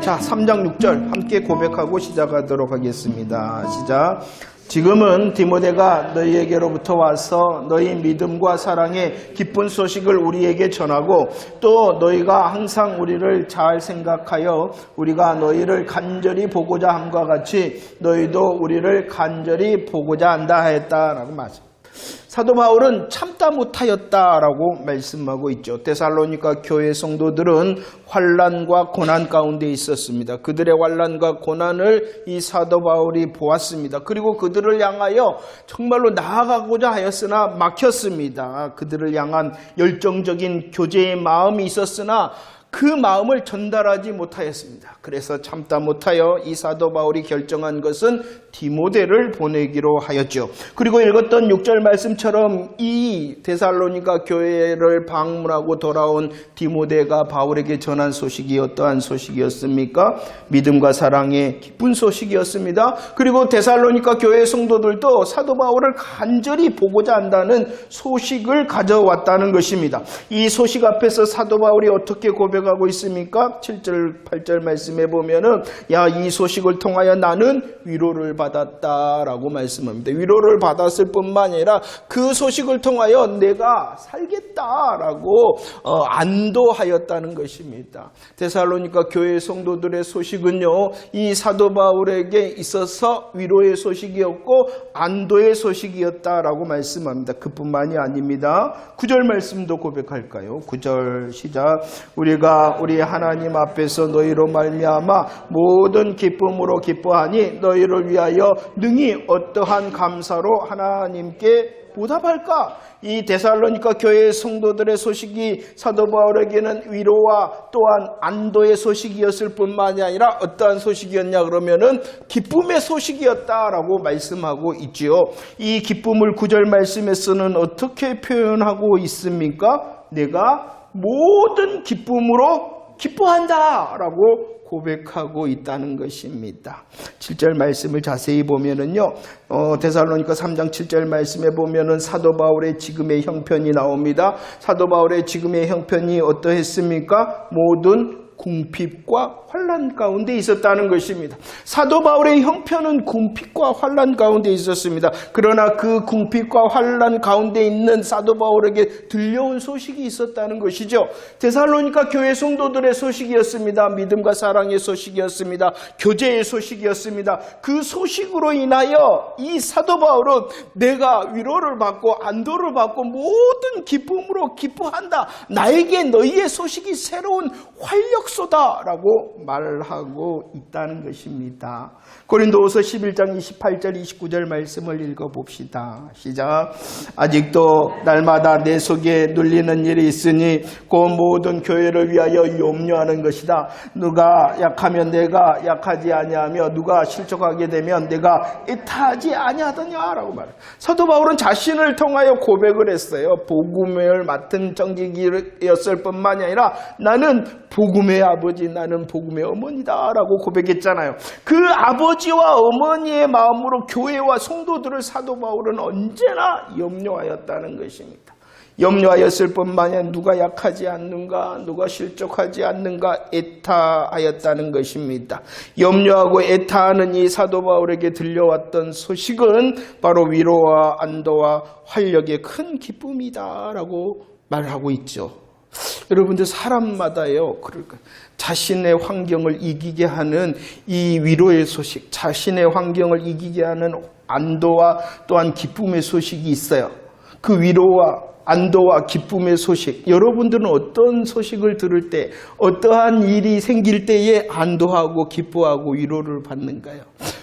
자, 3장 6절 함께 고백하고 시작하도록 하겠습니다. 시작. 지금은 디모데가 너희에게로부터 와서 너희 믿음과 사랑의 기쁜 소식을 우리에게 전하고 또 너희가 항상 우리를 잘 생각하여 우리가 너희를 간절히 보고자 함과 같이 너희도 우리를 간절히 보고자 한다 했다라고 말씀합니다. 사도 바울은 참다 못하였다라고 말씀하고 있죠. 데살로니가 교회 성도들은 환난과 고난 가운데 있었습니다. 그들의 환난과 고난을 이 사도 바울이 보았습니다. 그리고 그들을 향하여 정말로 나아가고자 하였으나 막혔습니다. 그들을 향한 열정적인 교제의 마음이 있었으나 그 마음을 전달하지 못하였습니다. 그래서 참다 못하여 이 사도 바울이 결정한 것은 디모데를 보내기로 하였죠. 그리고 읽었던 6절 말씀처럼 이 데살로니가 교회를 방문하고 돌아온 디모데가 바울에게 전한 소식이 어떠한 소식이었습니까? 믿음과 사랑의 기쁜 소식이었습니다. 그리고 데살로니가 교회 성도들도 사도 바울을 간절히 보고자 한다는 소식을 가져왔다는 것입니다. 이 소식 앞에서 사도 바울이 어떻게 고백하고 있습니까? 7절, 8절 말씀해 보면은 이 소식을 통하여 나는 위로를 받았다라고 말씀합니다. 위로를 받았을 뿐만 아니라 그 소식을 통하여 내가 살겠다라고 안도하였다는 것입니다. 데살로니가 교회 성도들의 소식은요, 이 사도 바울에게 있어서 위로의 소식이었고 안도의 소식이었다라고 말씀합니다. 그뿐만이 아닙니다. 9절 말씀도 고백할까요? 9절 시작. 우리가 우리 하나님 앞에서 너희로 말미암아 모든 기쁨으로 기뻐하니 너희를 위하여 능히 어떠한 감사로 하나님께 보답할까? 이 데살로니가 교회 성도들의 소식이 사도 바울에게는 위로와 또한 안도의 소식이었을 뿐만이 아니라 어떠한 소식이었냐 그러면은 기쁨의 소식이었다라고 말씀하고 있지요. 이 기쁨을 9절 말씀에서는 어떻게 표현하고 있습니까? 내가 모든 기쁨으로 기뻐한다라고 고백하고 있다는 것입니다. 7절 말씀을 자세히 보면은요, 데살로니가 3장 7절 말씀에 보면은 사도 바울의 지금의 형편이 나옵니다. 사도 바울의 지금의 형편이 어떠했습니까? 모든 궁핍과 환난 가운데 있었다는 것입니다. 사도 바울의 형편은 궁핍과 환난 가운데 있었습니다. 그러나 그 궁핍과 환난 가운데 있는 사도 바울에게 들려온 소식이 있었다는 것이죠. 데살로니가 교회 성도들의 소식이었습니다. 믿음과 사랑의 소식이었습니다. 교제의 소식이었습니다. 그 소식으로 인하여 이 사도 바울은 내가 위로를 받고 안도를 받고 모든 기쁨으로 기뻐한다. 나에게 너희의 소식이 새로운 활력소다라고 말하고 있다는 것입니다. 고린도후서 11장 28절 29절 말씀을 읽어봅시다. 시작. 아직도 날마다 내 속에 눌리는 일이 있으니 그 모든 교회를 위하여 염려하는 것이다. 누가 약하면 내가 약하지 아니하며 누가 실족하게 되면 내가 애타하지 아니하더냐라고 말해요. 사도 바울은 자신을 통하여 고백을 했어요. 복음을 맡은 정직이었을 뿐만이 아니라 나는 복음의 아버지, 나는 복음의 어머니다라고 고백했잖아요. 그 아버지와 어머니의 마음으로 교회와 성도들을 사도 바울은 언제나 염려하였다는 것입니다. 염려하였을 뿐만 아니라 누가 약하지 않는가, 누가 실족하지 않는가 애타하였다는 것입니다. 염려하고 애타하는 이 사도 바울에게 들려왔던 소식은 바로 위로와 안도와 활력의 큰 기쁨이다라고 말하고 있죠. 여러분들 사람마다요, 그러니까 자신의 환경을 이기게 하는 이 위로의 소식, 자신의 환경을 이기게 하는 안도와 또한 기쁨의 소식이 있어요. 그 위로와 안도와 기쁨의 소식, 여러분들은 어떤 소식을 들을 때, 어떠한 일이 생길 때에 안도하고 기뻐하고 위로를 받는가요?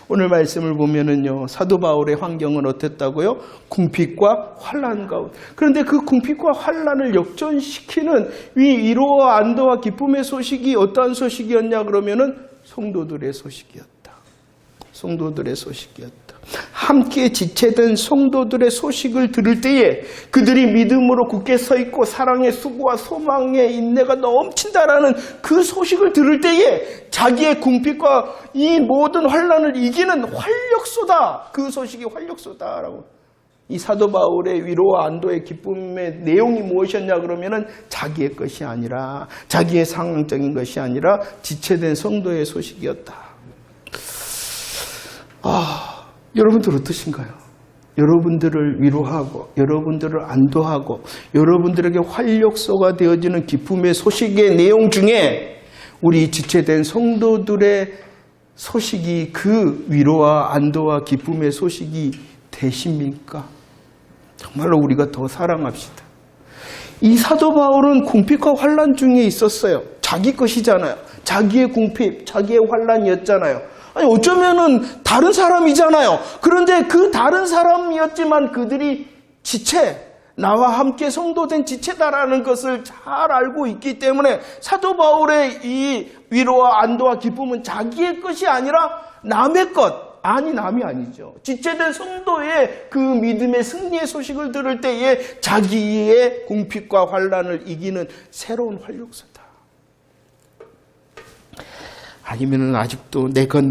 오늘 말씀을 보면은요, 사도 바울의 환경은 어땠다고요? 궁핍과 환난 가운데. 그런데 그 궁핍과 환난을 역전시키는 위로와 안도와 기쁨의 소식이 어떠한 소식이었냐 그러면은 성도들의 소식이었다. 성도들의 소식이었다. 함께 지체된 성도들의 소식을 들을 때에 그들이 믿음으로 굳게 서 있고 사랑의 수고와 소망의 인내가 넘친다라는 그 소식을 들을 때에 자기의 궁핍과 이 모든 환난을 이기는 활력소다. 그 소식이 활력소다라고 이 사도 바울의 위로와 안도의 기쁨의 내용이 무엇이었냐 그러면은 자기의 것이 아니라, 자기의 상황적인 것이 아니라 지체된 성도의 소식이었다. 여러분들 어떠신가요? 여러분들을 위로하고 여러분들을 안도하고 여러분들에게 활력소가 되어지는 기쁨의 소식의 내용 중에 우리 지체된 성도들의 소식이 그 위로와 안도와 기쁨의 소식이 되십니까? 정말로 우리가 더 사랑합시다. 이 사도 바울은 궁핍과 환난 중에 있었어요. 자기 것이잖아요. 자기의 궁핍, 자기의 환난이었잖아요. 아니 어쩌면은 다른 사람이잖아요. 그런데 그 다른 사람이었지만 그들이 지체, 나와 함께 성도된 지체다라는 것을 잘 알고 있기 때문에 사도 바울의 이 위로와 안도와 기쁨은 자기의 것이 아니라 남의 것. 아니, 남이 아니죠. 지체된 성도의 그 믿음의 승리의 소식을 들을 때에 자기의 궁핍과 환난을 이기는 새로운 활력소다. 아니면은 아직도 내 것,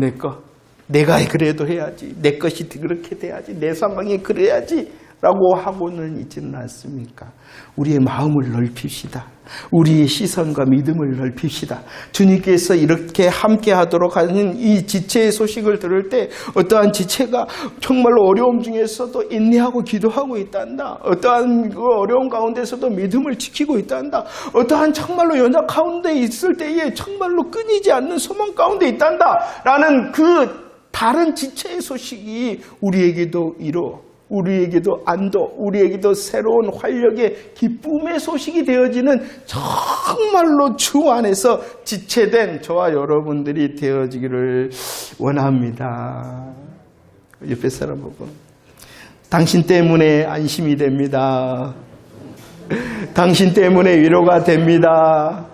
내가 그래도 해야지, 내 것이 그렇게 돼야지, 내 상황이 그래야지 라고 하고는 있지는 않습니까? 우리의 마음을 넓힙시다. 우리의 시선과 믿음을 넓힙시다. 주님께서 이렇게 함께 하도록 하는 이 지체의 소식을 들을 때 어떠한 지체가 정말로 어려움 중에서도 인내하고 기도하고 있단다. 어떠한 그 어려움 가운데서도 믿음을 지키고 있단다. 어떠한 정말로 연약 가운데 있을 때에 정말로 끊이지 않는 소망 가운데 있단다. 라는 그 다른 지체의 소식이 우리에게도 위로, 우리에게도 안도, 우리에게도 새로운 활력의 기쁨의 소식이 되어지는 정말로 주 안에서 지체된 저와 여러분들이 되어지기를 원합니다. 옆에 사람 보고 당신 때문에 안심이 됩니다. 당신 때문에 위로가 됩니다.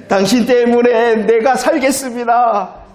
당신 때문에 내가 살겠습니다.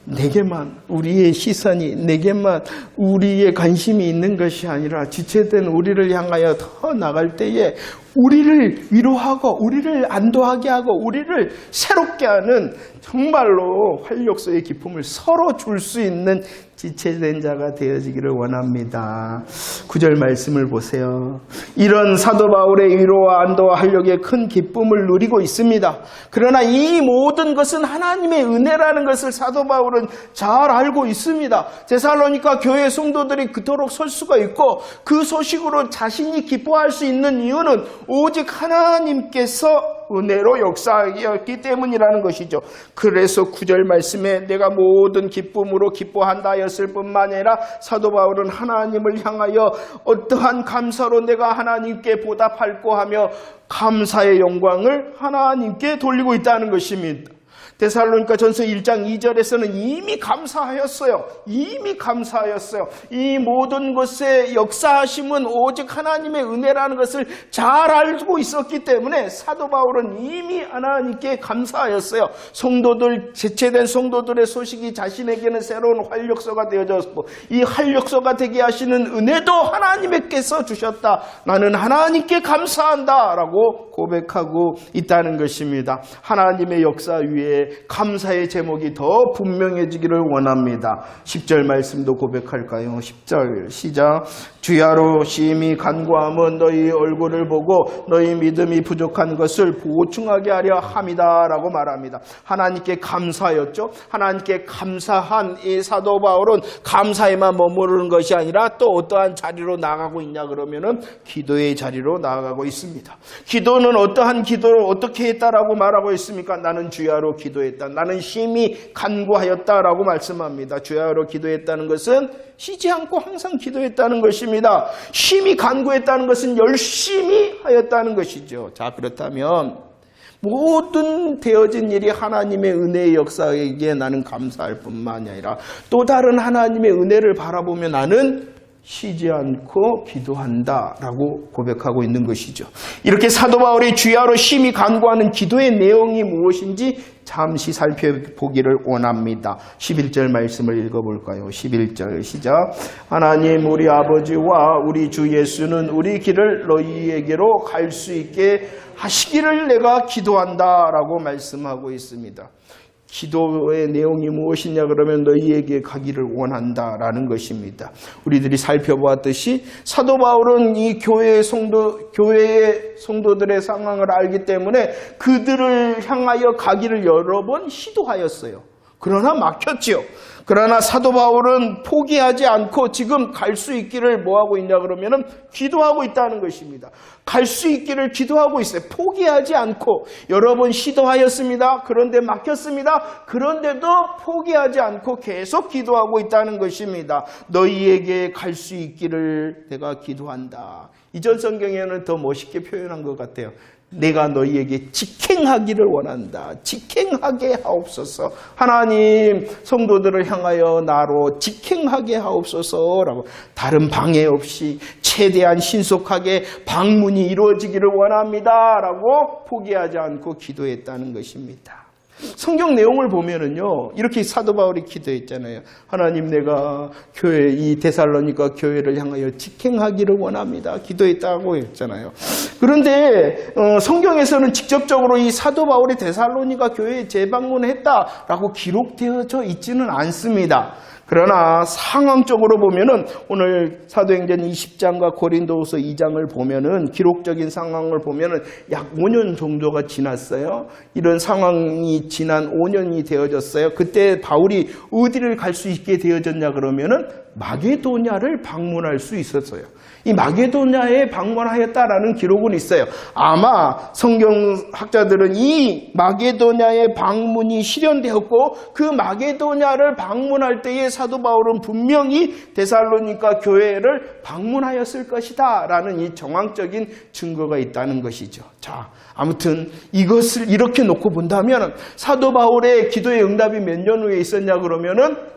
내게만 우리의 시선이, 내게만 우리의 관심이 있는 것이 아니라 지체된 우리를 향하여 더 나갈 때에 우리를 위로하고 우리를 안도하게 하고 우리를 새롭게 하는 정말로 활력소의 기쁨을 서로 줄 수 있는 지체된 자가 되어지기를 원합니다. 9절 말씀을 보세요. 이런 사도 바울의 위로와 안도와 활력의 큰 기쁨을 누리고 있습니다. 그러나 이 모든 것은 하나님의 은혜라는 것을 사도 바울은 잘 알고 있습니다. 데살로니가 교회 성도들이 그토록 설 수가 있고 그 소식으로 자신이 기뻐할 수 있는 이유는 오직 하나님께서 은혜로 역사하였기 때문이라는 것이죠. 그래서 9절 말씀에 내가 모든 기쁨으로 기뻐한다 하였을 뿐만 아니라 사도 바울은 하나님을 향하여 어떠한 감사로 내가 하나님께 보답할까 하며 감사의 영광을 하나님께 돌리고 있다는 것입니다. 데살로니가 전서 1장 2절에서는 이미 감사하였어요. 이미 감사하였어요. 이 모든 것의 역사하심은 오직 하나님의 은혜라는 것을 잘 알고 있었기 때문에 사도 바울은 이미 하나님께 감사하였어요. 성도들, 지체된 성도들의 소식이 자신에게는 새로운 활력소가 되어졌고 이 활력소가 되게 하시는 은혜도 하나님께서 주셨다. 나는 하나님께 감사한다 라고 고백하고 있다는 것입니다. 하나님의 역사 위에 감사의 제목이 더 분명해지기를 원합니다. 10절 말씀도 고백할까요? 10절 시작. 주야로 심히 간구함은 너희 얼굴을 보고 너희 믿음이 부족한 것을 보충하게 하려 함이다 라고 말합니다. 하나님께 감사였죠. 하나님께 감사한 이 사도 바울은 감사에만 머무르는 것이 아니라 또 어떠한 자리로 나아가고 있냐 그러면은 기도의 자리로 나아가고 있습니다. 기도는 어떠한 기도를 어떻게 했다라고 말하고 있습니까? 나는 주야로 기도했다. 나는 심히 간구하였다라고 말씀합니다. 주야로 기도했다는 것은 쉬지 않고 항상 기도했다는 것입니다. 심히 간구했다는 것은 열심히 하였다는 것이죠. 자, 그렇다면 모든 되어진 일이 하나님의 은혜의 역사에게 나는 감사할 뿐만 아니라 또 다른 하나님의 은혜를 바라보며 나는 쉬지 않고 기도한다라고 고백하고 있는 것이죠. 이렇게 사도 바울이 주야로 심히 간구하는 기도의 내용이 무엇인지 잠시 살펴보기를 원합니다. 11절 말씀을 읽어볼까요? 11절 시작. 하나님 우리 아버지와 우리 주 예수는 우리 길을 너희에게로 갈 수 있게 하시기를 내가 기도한다라고 말씀하고 있습니다. 기도의 내용이 무엇이냐 그러면 너희에게 가기를 원한다라는 것입니다. 우리들이 살펴보았듯이 사도 바울은 이 교회의 성도들의 상황을 알기 때문에 그들을 향하여 가기를 여러 번 시도하였어요. 그러나 막혔지요. 그러나 사도 바울은 포기하지 않고 지금 갈 수 있기를 뭐하고 있냐 그러면은 기도하고 있다는 것입니다. 갈 수 있기를 기도하고 있어요. 포기하지 않고 여러 번 시도하였습니다. 그런데 막혔습니다. 그런데도 포기하지 않고 계속 기도하고 있다는 것입니다. 너희에게 갈 수 있기를 내가 기도한다. 이전 성경에는 더 멋있게 표현한 것 같아요. 내가 너희에게 직행하기를 원한다. 직행하게 하옵소서. 하나님 성도들을 향하여 나로 직행하게 하옵소서라고 다른 방해 없이 최대한 신속하게 방문이 이루어지기를 원합니다라고 포기하지 않고 기도했다는 것입니다. 성경 내용을 보면은요, 이렇게 사도 바울이 기도했잖아요. 하나님, 내가 교회, 이 데살로니가 교회를 향하여 직행하기를 원합니다. 기도했다고 했잖아요. 그런데 성경에서는 직접적으로 이 사도 바울이 데살로니가 교회에 재방문했다라고 기록되어져 있지는 않습니다. 그러나 상황적으로 보면은 오늘 사도행전 20장과 고린도후서 2장을 보면은 기록적인 상황을 보면은 약 5년 정도가 지났어요. 이런 상황이 지난 5년이 되어졌어요. 그때 바울이 어디를 갈 수 있게 되어졌냐 그러면은 마게도냐를 방문할 수 있었어요. 이 마게도냐에 방문하였다라는 기록은 있어요. 아마 성경학자들은 이 마게도냐의 방문이 실현되었고 그 마게도냐를 방문할 때에 사도 바울은 분명히 데살로니가 교회를 방문하였을 것이다 라는 이 정황적인 증거가 있다는 것이죠. 자, 아무튼 이것을 이렇게 놓고 본다면 사도 바울의 기도의 응답이 몇 년 후에 있었냐 그러면은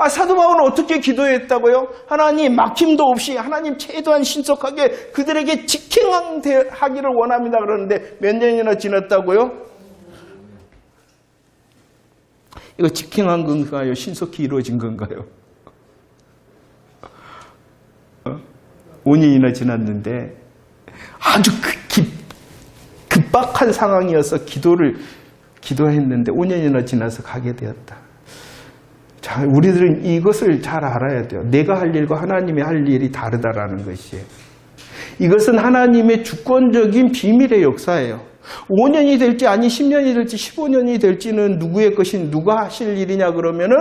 사도 바울은 어떻게 기도했다고요? 하나님 막힘도 없이 하나님 최대한 신속하게 그들에게 직행하기를 원합니다. 그러는데 몇 년이나 지났다고요? 이거 직행한 건가요? 신속히 이루어진 건가요? 5년이나 지났는데 아주 급박한 상황이어서 기도했는데 5년이나 지나서 가게 되었다. 자, 우리들은 이것을 잘 알아야 돼요. 내가 할 일과 하나님의 할 일이 다르다라는 것이에요. 이것은 하나님의 주권적인 비밀의 역사예요. 5년이 될지 아니 10년이 될지 15년이 될지는 누구의 것인 누가 하실 일이냐 그러면은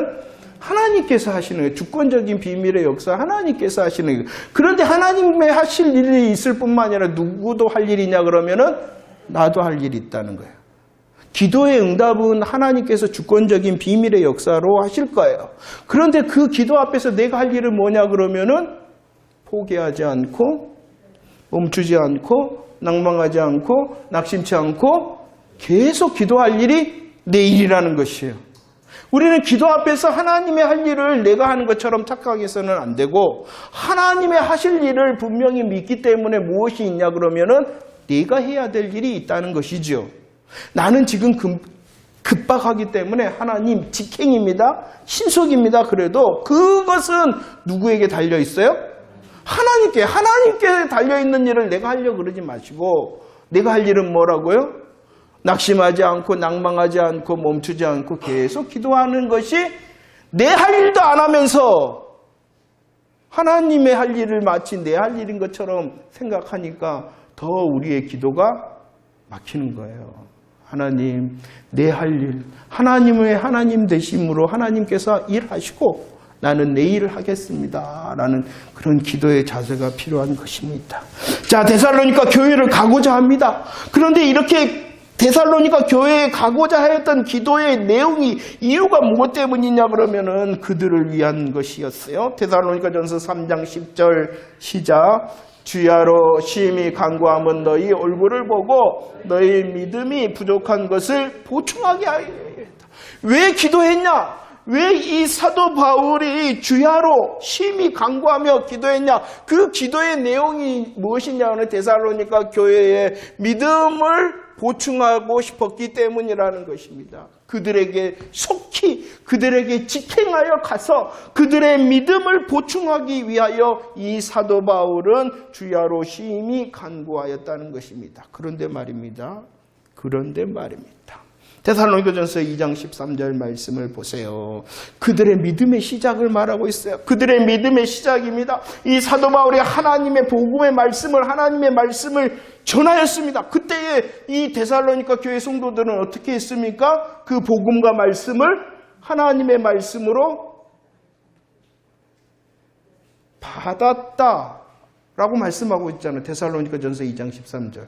하나님께서 하시는 거예요. 주권적인 비밀의 역사 하나님께서 하시는 거예요. 그런데 하나님의 하실 일이 있을 뿐만 아니라 누구도 할 일이냐 그러면은 나도 할 일이 있다는 거예요. 기도의 응답은 하나님께서 주권적인 비밀의 역사로 하실 거예요. 그런데 그 기도 앞에서 내가 할 일은 뭐냐 그러면은 포기하지 않고 멈추지 않고 낭망하지 않고 낙심치 않고 계속 기도할 일이 내 일이라는 것이에요. 우리는 기도 앞에서 하나님의 할 일을 내가 하는 것처럼 착각해서는 안 되고 하나님의 하실 일을 분명히 믿기 때문에 무엇이 있냐 그러면은 내가 해야 될 일이 있다는 것이죠. 나는 지금 급박하기 때문에 하나님 직행입니다. 신속입니다. 그래도 그것은 누구에게 달려 있어요? 하나님께 달려있는 일을 내가 하려고 그러지 마시고 내가 할 일은 뭐라고요? 낙심하지 않고 낭망하지 않고 멈추지 않고 계속 기도하는 것이 내 할 일도 안 하면서 하나님의 할 일을 마치 내 할 일인 것처럼 생각하니까 더 우리의 기도가 막히는 거예요. 하나님, 내 할 일, 하나님의 하나님 되심으로 하나님께서 일하시고 나는 내 일을 하겠습니다. 라는 그런 기도의 자세가 필요한 것입니다. 자, 데살로니가 교회를 가고자 합니다. 그런데 이렇게 데살로니가 교회에 가고자 하였던 기도의 내용이 이유가 무엇 때문이냐 그러면은 그들을 위한 것이었어요. 데살로니가전서 3장 10절 시작. 주야로 심히 간구하면 너희 얼굴을 보고 너희 믿음이 부족한 것을 보충하게 하였다. 왜 기도했냐? 왜 이 사도 바울이 주야로 심히 간구하며 기도했냐? 그 기도의 내용이 무엇이냐는 데살로니가 교회의 믿음을 보충하고 싶었기 때문이라는 것입니다. 그들에게 속히 그들에게 직행하여 가서 그들의 믿음을 보충하기 위하여 이 사도 바울은 주야로 심히 간구하였다는 것입니다. 그런데 말입니다. 데살로니가전서 2장 13절 말씀을 보세요. 그들의 믿음의 시작을 말하고 있어요. 그들의 믿음의 시작입니다. 이 사도 바울이 하나님의 복음의 말씀을, 하나님의 말씀을 전하였습니다. 그때에 이 데살로니가 교회 성도들은 어떻게 했습니까? 그 복음과 말씀을 하나님의 말씀으로 받았다라고 말씀하고 있잖아요. 데살로니가전서 2장 13절.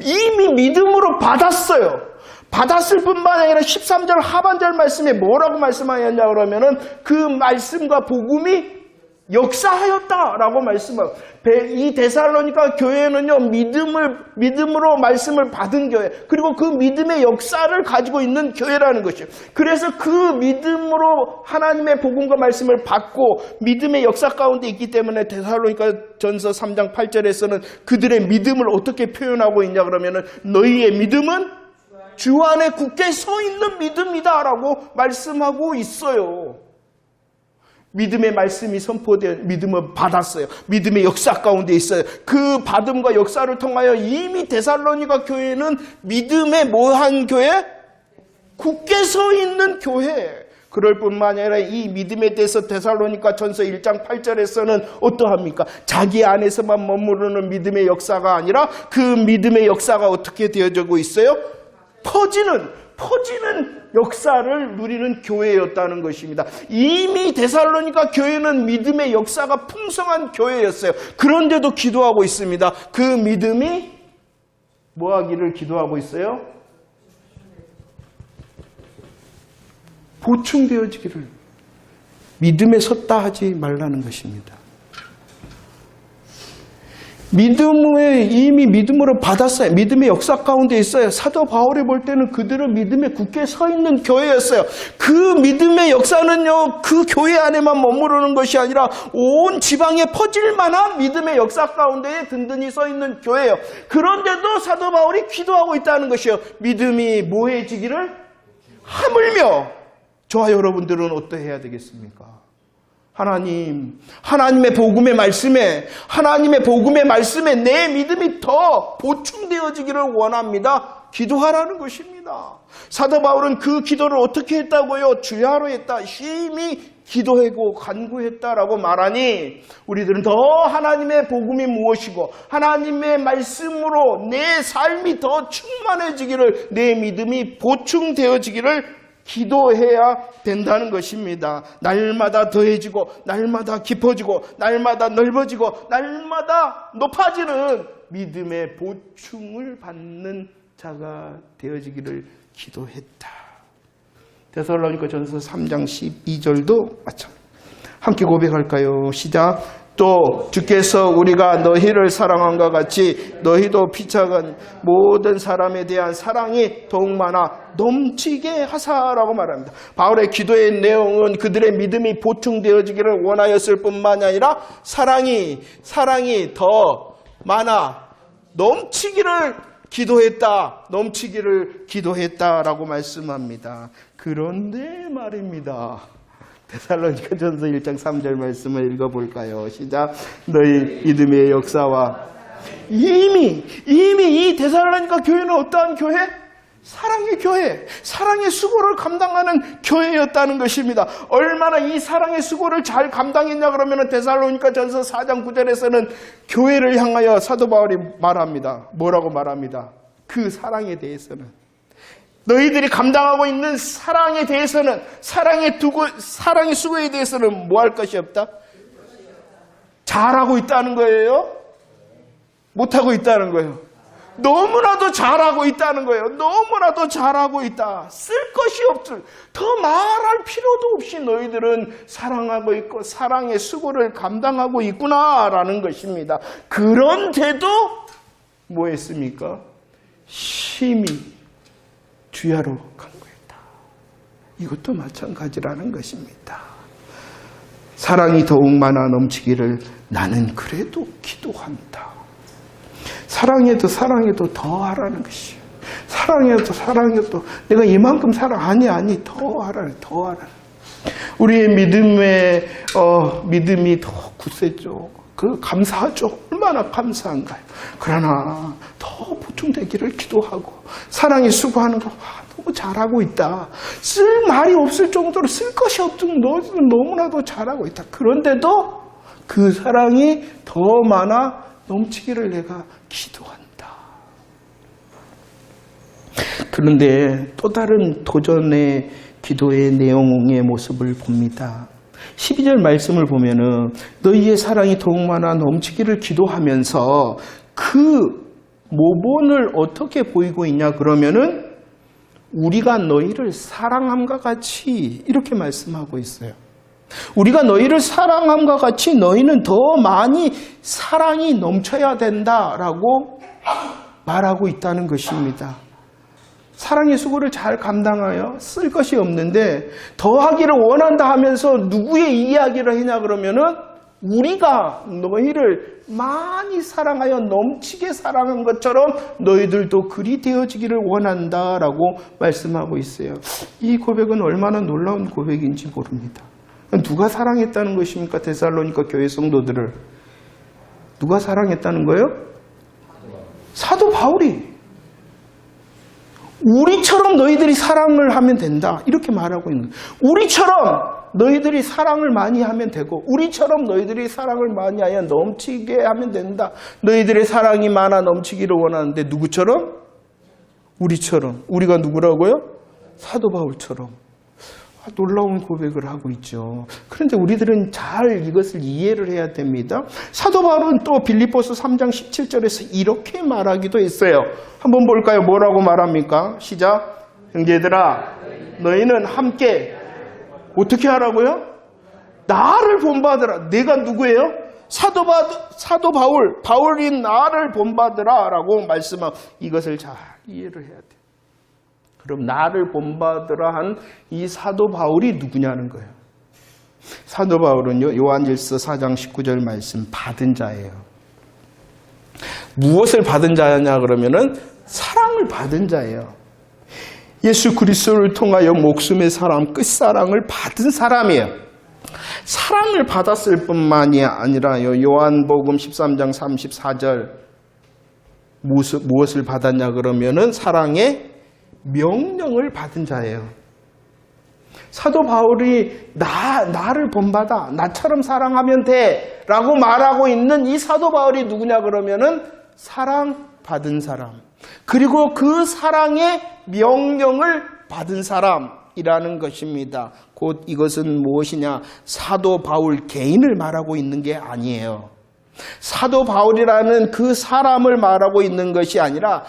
이미 믿음으로 받았어요. 받았을 뿐만 아니라 13절 하반절 말씀에 뭐라고 말씀하였냐 그러면은 그 말씀과 복음이 역사하였다라고 말씀하고, 이 데살로니가 교회는요, 믿음으로 말씀을 받은 교회, 그리고 그 믿음의 역사를 가지고 있는 교회라는 것이에요. 그래서 그 믿음으로 하나님의 복음과 말씀을 받고 믿음의 역사 가운데 있기 때문에 데살로니가 전서 3장 8절에서는 그들의 믿음을 어떻게 표현하고 있냐 그러면은 너희의 믿음은 주 안에 굳게 서 있는 믿음이다라고 말씀하고 있어요. 믿음의 말씀이 선포되어 믿음을 받았어요. 믿음의 역사 가운데 있어요. 그 받음과 역사를 통하여 이미 데살로니가 교회는 믿음의 뭐한 교회? 굳게 서 있는 교회. 그럴 뿐만 아니라 이 믿음에 대해서 데살로니가 전서 1장 8절에서는 어떠합니까? 자기 안에서만 머무르는 믿음의 역사가 아니라 그 믿음의 역사가 어떻게 되어지고 있어요? 퍼지는 역사를 누리는 교회였다는 것입니다. 이미 데살로니가 교회는 믿음의 역사가 풍성한 교회였어요. 그런데도 기도하고 있습니다. 그 믿음이 뭐 하기를 기도하고 있어요? 보충되어지기를. 믿음에 섰다 하지 말라는 것입니다. 이미 믿음으로 받았어요. 믿음의 역사 가운데 있어요. 사도 바울이 볼 때는 그들은 믿음에 굳게 서 있는 교회였어요. 그 믿음의 역사는요, 그 교회 안에만 머무르는 것이 아니라 온 지방에 퍼질 만한 믿음의 역사 가운데에 든든히 서 있는 교회예요. 그런데도 사도 바울이 기도하고 있다는 것이요. 믿음이 뭐해지기를 하물며. 저와 여러분들은 어떠해야 되겠습니까? 하나님의 복음의 말씀에 내 믿음이 더 보충되어지기를 원합니다. 기도하라는 것입니다. 사도 바울은 그 기도를 어떻게 했다고요? 주야로 했다. 심히 기도하고 간구했다라고 말하니 우리들은 더 하나님의 복음이 무엇이고 하나님의 말씀으로 내 삶이 더 충만해지기를, 내 믿음이 보충되어지기를 기도해야 된다는 것입니다. 날마다 더해지고 날마다 깊어지고 날마다 넓어지고 날마다 높아지는 믿음의 보충을 받는 자가 되어지기를 기도했다. 데살로니가전서 3장 12절도 마찬가지. 함께 고백할까요? 시작. 또 주께서 우리가 너희를 사랑한과 같이 너희도 피차간 모든 사람에 대한 사랑이 더욱 많아 넘치게 하사라고 말합니다. 바울의 기도의 내용은 그들의 믿음이 보충되어지기를 원하였을 뿐만 아니라 사랑이 더 많아 넘치기를 기도했다라고 말씀합니다. 그런데 말입니다. 데살로니가전서 1장 3절 말씀을 읽어볼까요? 시작. 너희 믿음의 역사와 이미 이 데살로니가 교회는 어떠한 교회? 사랑의 교회, 사랑의 수고를 감당하는 교회였다는 것입니다. 얼마나 이 사랑의 수고를 잘 감당했냐 그러면 데살로니가전서 4장 9절에서는 교회를 향하여 사도 바울이 말합니다. 뭐라고 말합니다? 그 사랑에 대해서는, 너희들이 감당하고 있는 사랑에 대해서는, 사랑의 수고에 대해서는 뭐 할 것이 없다? 잘하고 있다는 거예요? 못하고 있다는 거예요? 너무나도 잘하고 있다는 거예요. 너무나도 잘하고 있다. 쓸 것이 없을, 더 말할 필요도 없이 너희들은 사랑하고 있고 사랑의 수고를 감당하고 있구나라는 것입니다. 그런데도 뭐 했습니까? 심히 주야로 간구했다. 이것도 마찬가지라는 것입니다. 사랑이 더욱 많아 넘치기를 나는 그래도 기도한다. 사랑해도 더 하라는 것이에요. 사랑해도 내가 이만큼 아니 더 하라는. 우리의 믿음이 더 굳세죠. 감사하죠. 얼마나 감사한가요. 그러나 더 보충되기를 기도하고 사랑이 수고하는 거 너무 잘하고 있다. 쓸 말이 없을 정도로 쓸 것이 없던 너희들은 너무나도 잘하고 있다. 그런데도 그 사랑이 더 많아 넘치기를 내가 기도한다. 그런데 또 다른 도전의 기도의 내용의 모습을 봅니다. 12절 말씀을 보면은 너희의 사랑이 더욱 많아 넘치기를 기도하면서 그 모본을 어떻게 보이고 있냐 그러면은 우리가 너희를 사랑함과 같이 이렇게 말씀하고 있어요. 우리가 너희를 사랑함과 같이 너희는 더 많이 사랑이 넘쳐야 된다라고 말하고 있다는 것입니다. 사랑의 수고를 잘 감당하여 쓸 것이 없는데 더 하기를 원한다 하면서 누구의 이야기를 하냐 그러면은 우리가 너희를 많이 사랑하여 넘치게 사랑한 것처럼 너희들도 그리 되어지기를 원한다라고 말씀하고 있어요. 이 고백은 얼마나 놀라운 고백인지 모릅니다. 누가 사랑했다는 것입니까? 데살로니가 교회 성도들을. 누가 사랑했다는 거예요? 사도 바울이. 우리처럼 너희들이 사랑을 하면 된다. 이렇게 말하고 있는 거예요. 우리처럼 너희들이 사랑을 많이 하면 되고 우리처럼 너희들이 사랑을 많이 하여 넘치게 하면 된다. 너희들의 사랑이 많아 넘치기를 원하는데 누구처럼? 우리처럼. 우리가 누구라고요? 사도 바울처럼. 놀라운 고백을 하고 있죠. 그런데 우리들은 잘 이것을 이해를 해야 됩니다. 사도 바울은 또 빌립보서 3장 17절에서 이렇게 말하기도 했어요. 한번 볼까요? 뭐라고 말합니까? 시작. 형제들아 너희는 함께 어떻게 하라고요? 나를 본받으라. 내가 누구예요? 사도 바울인 나를 본받으라 라고 말씀하고 이것을 잘 이해를 해야 돼요. 그럼 나를 본받으라 한 이 사도 바울이 누구냐는 거예요. 사도 바울은요, 요한일서 4장 19절 말씀 받은 자예요. 무엇을 받은 자냐 그러면은 사랑을 받은 자예요. 예수 그리스도를 통하여 목숨의 사랑, 끝사랑을 받은 사람이에요. 사랑을 받았을 뿐만이 아니라요, 요한복음 13장 34절 무엇을 받았냐 그러면은 사랑의 명령을 받은 자예요. 사도 바울이 나를 본받아, 나처럼 사랑하면 돼 라고 말하고 있는 이 사도 바울이 누구냐 그러면은 사랑받은 사람, 그리고 그 사랑의 명령을 받은 사람이라는 것입니다. 곧 이것은 무엇이냐? 사도 바울 개인을 말하고 있는 게 아니에요. 사도 바울이라는 그 사람을 말하고 있는 것이 아니라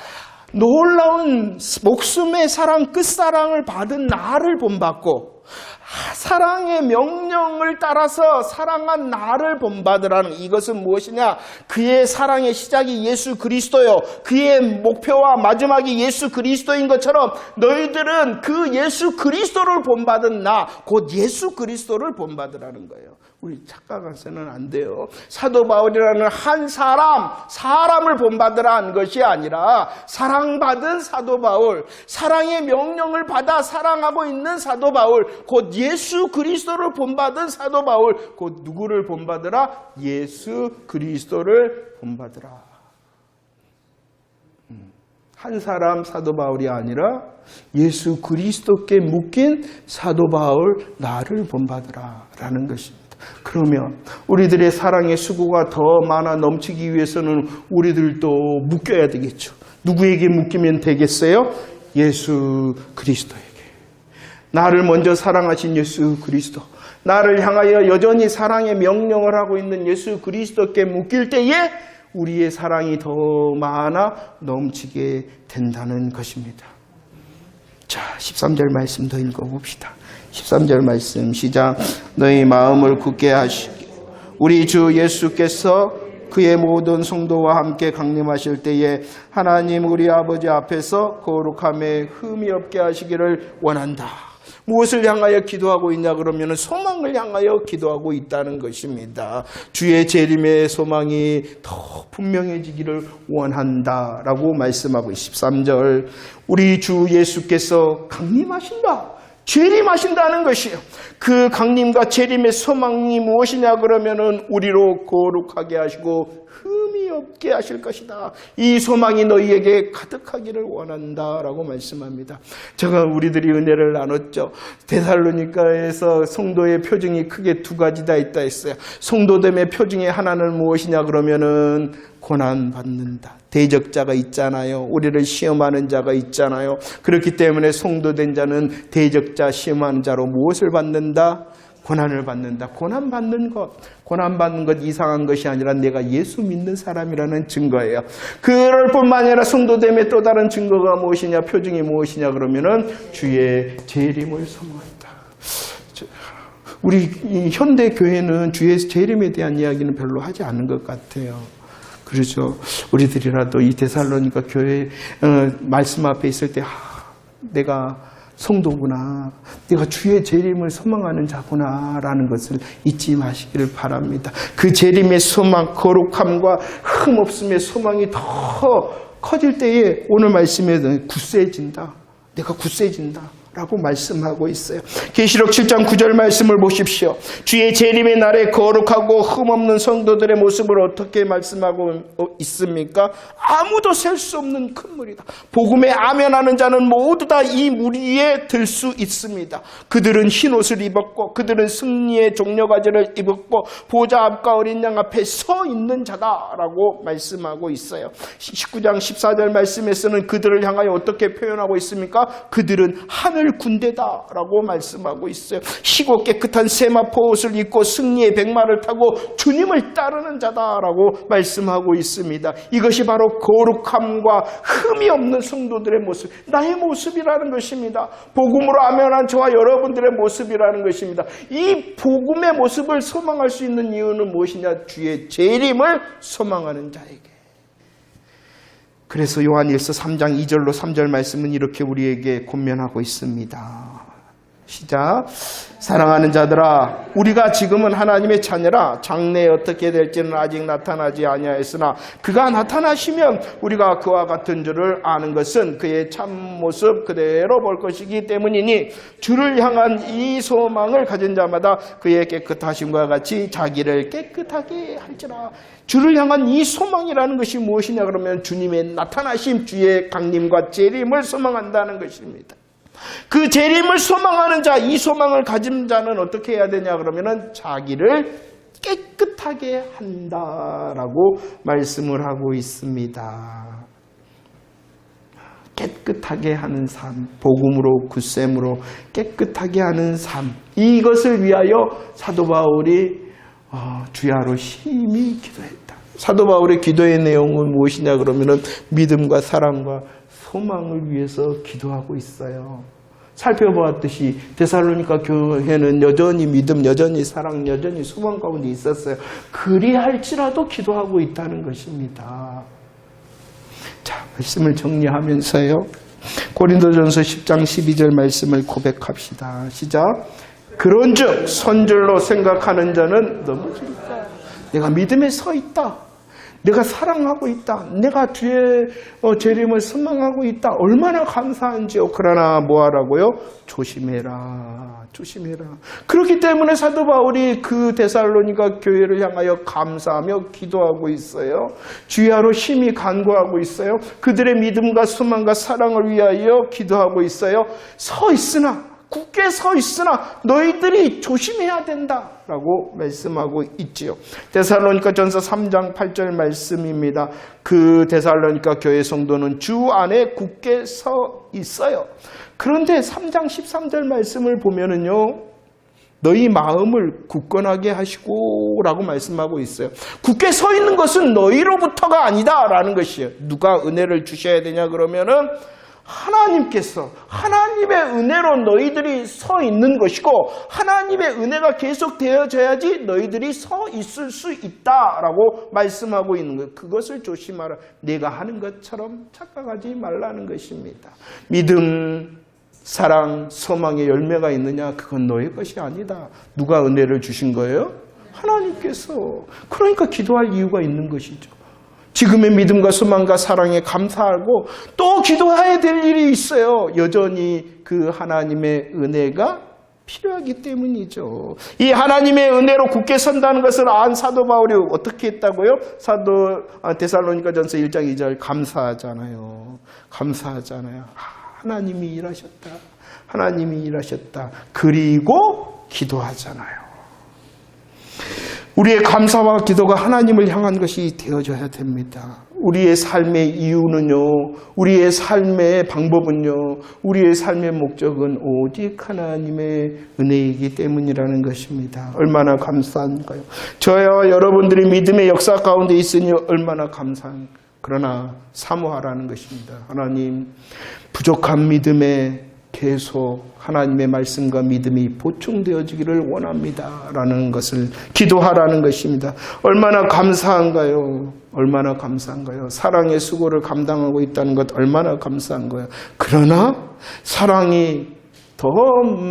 놀라운 목숨의 사랑, 끝사랑을 받은 나를 본받고 사랑의 명령을 따라서 사랑한 나를 본받으라는, 이것은 무엇이냐? 그의 사랑의 시작이 예수 그리스도요, 그의 목표와 마지막이 예수 그리스도인 것처럼 너희들은 그 예수 그리스도를 본받은 나, 곧 예수 그리스도를 본받으라는 거예요. 우리 착각해서는 안 돼요. 사도 바울이라는 한 사람을 본받으라는 것이 아니라 사랑받은 사도 바울, 사랑의 명령을 받아 사랑하고 있는 사도 바울, 곧 예수 그리스도를 본받은 사도 바울, 곧 누구를 본받으라? 예수 그리스도를 본받으라. 한 사람 사도 바울이 아니라 예수 그리스도께 묶인 사도 바울 나를 본받으라 라는 것입니다. 그러면 우리들의 사랑의 수고가 더 많아 넘치기 위해서는 우리들도 묶여야 되겠죠. 누구에게 묶이면 되겠어요? 예수 그리스도에게. 나를 먼저 사랑하신 예수 그리스도, 나를 향하여 여전히 사랑의 명령을 하고 있는 예수 그리스도께 묶일 때에 우리의 사랑이 더 많아 넘치게 된다는 것입니다. 자, 13절 말씀 더 읽어봅시다. 13절 말씀 시작. 너희 마음을 굳게 하시고 우리 주 예수께서 그의 모든 성도와 함께 강림하실 때에 하나님 우리 아버지 앞에서 거룩함에 흠이 없게 하시기를 원한다. 무엇을 향하여 기도하고 있냐 그러면 소망을 향하여 기도하고 있다는 것입니다. 주의 재림의 소망이 더 분명해지기를 원한다라고 말씀하고 13절 우리 주 예수께서 강림하신다. 재림하신다는 것이에요. 그 강림과 재림의 소망이 무엇이냐 그러면은 우리로 거룩하게 하시고 흠이 없게 하실 것이다. 이 소망이 너희에게 가득하기를 원한다라고 말씀합니다. 제가 우리들이 은혜를 나눴죠. 데살로니가에서 성도의 표징이 크게 두 가지 다 있다 했어요. 성도됨의 표징의 하나는 무엇이냐 그러면은 고난 받는다. 대적자가 있잖아요. 우리를 시험하는 자가 있잖아요. 그렇기 때문에 성도된 자는 대적자, 시험하는 자로 무엇을 받는다? 고난을 받는다. 고난받는 것 이상한 것이 아니라 내가 예수 믿는 사람이라는 증거예요. 그럴 뿐만 아니라 성도됨의 또 다른 증거가 무엇이냐, 표징이 무엇이냐 그러면은 주의 재림을 소망한다. 우리 현대 교회는 주의 재림에 대한 이야기는 별로 하지 않는 것 같아요. 그렇죠. 우리들이라도 이 데살로니가 교회 말씀 앞에 있을 때 내가 성도구나, 내가 주의 재림을 소망하는 자구나 라는 것을 잊지 마시기를 바랍니다. 그 재림의 소망, 거룩함과 흠없음의 소망이 더 커질 때에 오늘 말씀에는 굳세진다. 내가 굳세진다 라고 말씀하고 있어요. 계시록 7장 9절 말씀을 보십시오. 주의 재림의 날에 거룩하고 흠없는 성도들의 모습을 어떻게 말씀하고 있습니까? 아무도 셀 수 없는 큰 물이다. 복음에 아멘하는 자는 모두 다 이 물 위에 들 수 있습니다. 그들은 흰옷을 입었고 그들은 승리의 종려가지를 입었고 보좌 앞과 어린 양 앞에 서 있는 자다라고 말씀하고 있어요. 19장 14절 말씀에서는 그들을 향하여 어떻게 표현하고 있습니까? 그들은 하늘 군대다라고 말씀하고 있어요. 희고 깨끗한 세마포 옷을 입고 승리의 백마를 타고 주님을 따르는 자다라고 말씀하고 있습니다. 이것이 바로 거룩함과 흠이 없는 성도들의 모습, 나의 모습이라는 것입니다. 복음으로 아멘한 저와 여러분들의 모습이라는 것입니다. 이 복음의 모습을 소망할 수 있는 이유는 무엇이냐? 주의 재림을 소망하는 자에게. 그래서 요한일서 3장 2절로 3절 말씀은 이렇게 우리에게 권면하고 있습니다. 시작. 사랑하는 자들아, 우리가 지금은 하나님의 자녀라. 장래에 어떻게 될지는 아직 나타나지 아니하였으나 그가 나타나시면 우리가 그와 같은 줄을 아는 것은 그의 참모습 그대로 볼 것이기 때문이니 주를 향한 이 소망을 가진 자마다 그의 깨끗하심과 같이 자기를 깨끗하게 할지라. 주를 향한 이 소망이라는 것이 무엇이냐 그러면 주님의 나타나심, 주의 강림과 재림을 소망한다는 것입니다. 그 재림을 소망하는 자, 이 소망을 가진 자는 어떻게 해야 되냐 그러면은 자기를 깨끗하게 한다라고 말씀을 하고 있습니다. 깨끗하게 하는 삶, 복음으로 굳셈으로 깨끗하게 하는 삶, 이것을 위하여 사도 바울이 주야로 심히 기도했다. 사도 바울의 기도의 내용은 무엇이냐 그러면은 믿음과 사랑과 소망을 위해서 기도하고 있어요. 살펴보았듯이 데살로니가 교회는 여전히 믿음, 여전히 사랑, 여전히 소망 가운데 있었어요. 그리할지라도 기도하고 있다는 것입니다. 자, 말씀을 정리하면서요. 고린도전서 10장 12절 말씀을 고백합시다. 시작. 그런즉 선줄로 생각하는 자는 넘어질까? 내가 믿음에 서 있다. 내가 사랑하고 있다. 내가 주의 재림을 소망하고 있다. 얼마나 감사한지요. 그러나 뭐하라고요? 조심해라. 조심해라. 그렇기 때문에 사도 바울이 그 데살로니가 교회를 향하여 감사하며 기도하고 있어요. 주야로 심히 간구하고 있어요. 그들의 믿음과 소망과 사랑을 위하여 기도하고 있어요. 서 있으나, 굳게 서 있으나 너희들이 조심해야 된다라고 말씀하고 있지요. 데살로니가 전서 3장 8절 말씀입니다. 그 데살로니가 교회 성도는 주 안에 굳게 서 있어요. 그런데 3장 13절 말씀을 보면은요, 너희 마음을 굳건하게 하시고 라고 말씀하고 있어요. 굳게 서 있는 것은 너희로부터가 아니다 라는 것이에요. 누가 은혜를 주셔야 되냐 그러면은 하나님께서, 하나님의 은혜로 너희들이 서 있는 것이고 하나님의 은혜가 계속 되어져야지 너희들이 서 있을 수 있다라고 말씀하고 있는 거예요. 그것을 조심하라. 내가 하는 것처럼 착각하지 말라는 것입니다. 믿음, 사랑, 소망의 열매가 있느냐? 그건 너의 것이 아니다. 누가 은혜를 주신 거예요? 하나님께서. 그러니까 기도할 이유가 있는 것이죠. 지금의 믿음과 소망과 사랑에 감사하고 또 기도해야 될 일이 있어요. 여전히 그 하나님의 은혜가 필요하기 때문이죠. 이 하나님의 은혜로 굳게 선다는 것을 안 사도 바울이 어떻게 했다고요? 데살로니가전서 1장 2절 감사하잖아요. 감사하잖아요. 하나님이 일하셨다. 하나님이 일하셨다. 그리고 기도하잖아요. 우리의 감사와 기도가 하나님을 향한 것이 되어져야 됩니다. 우리의 삶의 이유는요, 우리의 삶의 방법은요, 우리의 삶의 목적은 오직 하나님의 은혜이기 때문이라는 것입니다. 얼마나 감사한가요? 저와 여러분들이 믿음의 역사 가운데 있으니 얼마나 감사한가요? 그러나 사모하라는 것입니다. 하나님, 부족한 믿음에 계속 하나님의 말씀과 믿음이 보충되어지기를 원합니다. 라는 것을 기도하라는 것입니다. 얼마나 감사한가요? 얼마나 감사한가요? 사랑의 수고를 감당하고 있다는 것 얼마나 감사한가요? 그러나 사랑이 더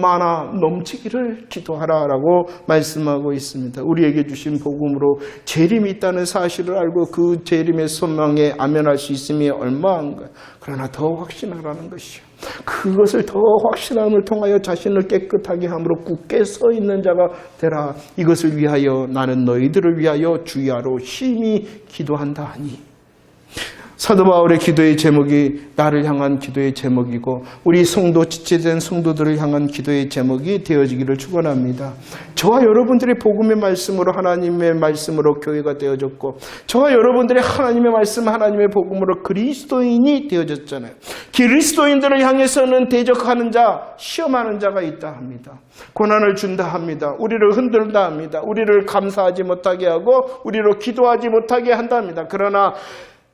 많아 넘치기를 기도하라라고 말씀하고 있습니다. 우리에게 주신 복음으로 재림이 있다는 사실을 알고 그 재림의 소망에 아멘할 수 있음이 얼마인가요? 그러나 더 확신하라는 것이요. 그것을 더 확신함을 통하여 자신을 깨끗하게 함으로 굳게 서 있는 자가 되라. 이것을 위하여 나는 너희들을 위하여 주야로 심히 기도한다 하니. 사도 바울의 기도의 제목이 나를 향한 기도의 제목이고 우리 성도 지체된 성도들을 향한 기도의 제목이 되어지기를 축원합니다. 저와 여러분들의 복음의 말씀으로 하나님의 말씀으로 교회가 되어졌고 저와 여러분들의 하나님의 말씀 하나님의 복음으로 그리스도인이 되어졌잖아요. 그리스도인들을 향해서는 대적하는 자, 시험하는 자가 있다 합니다. 고난을 준다 합니다. 우리를 흔들다 합니다. 우리를 감사하지 못하게 하고 우리로 기도하지 못하게 한다 합니다. 그러나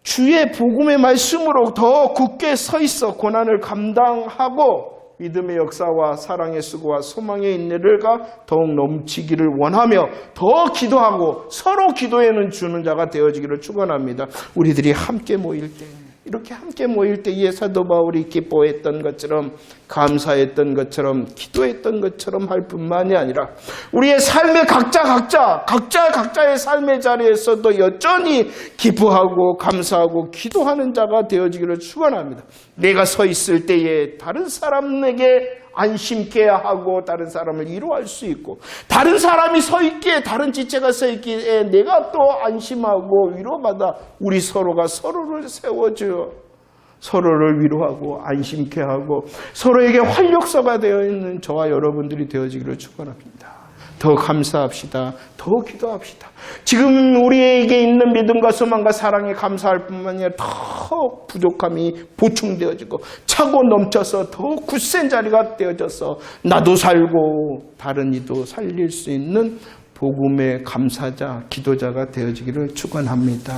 주의 복음의 말씀으로 더 굳게 서 있어 고난을 감당하고 믿음의 역사와 사랑의 수고와 소망의 인내가 더욱 넘치기를 원하며 더 기도하고 서로 기도에는 주는 자가 되어지기를 축원합니다. 우리들이 함께 모일 때 이렇게 함께 모일 때에 사도 바울이 기뻐했던 것처럼 감사했던 것처럼 기도했던 것처럼 할 뿐만이 아니라 우리의 삶의 각자의 삶의 자리에서도 여전히 기뻐하고 감사하고 기도하는 자가 되어지기를 축원합니다. 내가 서 있을 때에 다른 사람에게 안심케 하고 다른 사람을 위로할 수 있고 다른 사람이 서 있기에 다른 지체가 서 있기에 내가 또 안심하고 위로받아 우리 서로가 서로를 세워줘 서로를 위로하고 안심케 하고 서로에게 활력소가 되어 있는 저와 여러분들이 되어지기를 축원합니다. 더 감사합시다. 더 기도합시다. 지금 우리에게 있는 믿음과 소망과 사랑에 감사할 뿐만 아니라 더 부족함이 보충되어지고 차고 넘쳐서 더 굳센 자리가 되어져서 나도 살고 다른 이도 살릴 수 있는 복음의 감사자, 기도자가 되어지기를 축원합니다.